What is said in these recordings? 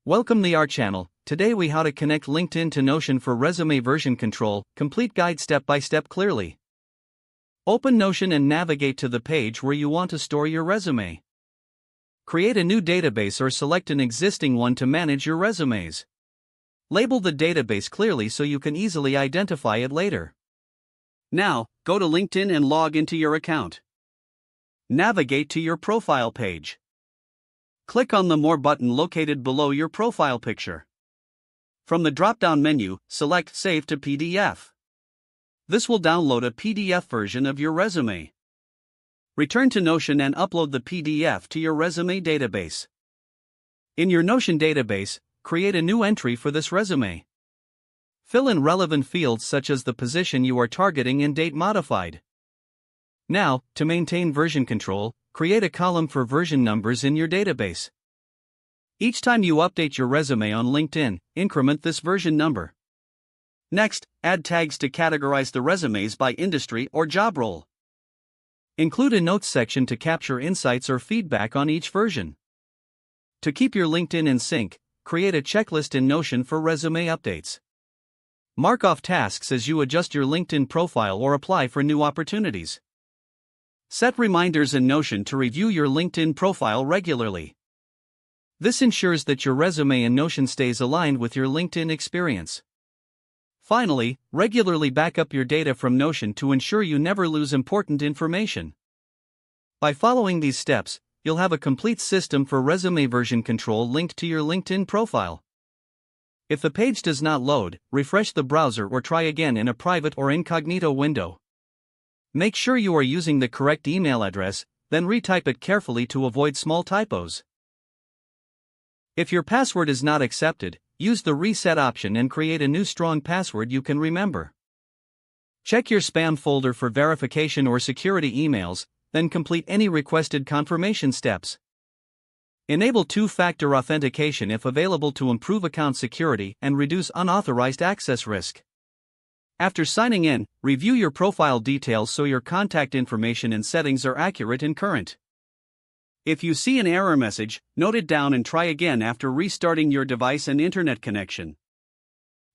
Welcome to our channel. Today we how to connect LinkedIn to Notion for resume version control, complete guide step by step clearly. Open Notion and navigate to the page where you want to store your resume. Create a new database or select an existing one to manage your resumes. Label the database clearly so you can easily identify it later. Now, go to LinkedIn and log into your account. Navigate to your profile page. Click on the More button located below your profile picture. From the drop-down menu, select Save to PDF. This will download a PDF version of your resume. Return to Notion and upload the PDF to your resume database. In your Notion database, create a new entry for this resume. Fill in relevant fields such as the position you are targeting and date modified. Now, to maintain version control, create a column for version numbers in your database. Each time you update your resume on LinkedIn, increment this version number. Next, add tags to categorize the resumes by industry or job role. Include a notes section to capture insights or feedback on each version. To keep your LinkedIn in sync, create a checklist in Notion for resume updates. Mark off tasks as you adjust your LinkedIn profile or apply for new opportunities. Set reminders in Notion to review your LinkedIn profile regularly. This ensures that your resume in Notion stays aligned with your LinkedIn experience. Finally, regularly back up your data from Notion to ensure you never lose important information. By following these steps, you'll have a complete system for resume version control linked to your LinkedIn profile. If the page does not load, refresh the browser or try again in a private or incognito window. Make sure you are using the correct email address, then retype it carefully to avoid small typos. If your password is not accepted, use the reset option and create a new strong password you can remember. Check your spam folder for verification or security emails, then complete any requested confirmation steps. Enable two-factor authentication if available to improve account security and reduce unauthorized access risk. After signing in, review your profile details so your contact information and settings are accurate and current. If you see an error message, note it down and try again after restarting your device and internet connection.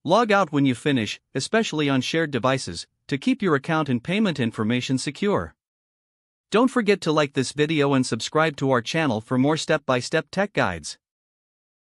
Log out when you finish, especially on shared devices, to keep your account and payment information secure. Don't forget to like this video and subscribe to our channel for more step-by-step tech guides.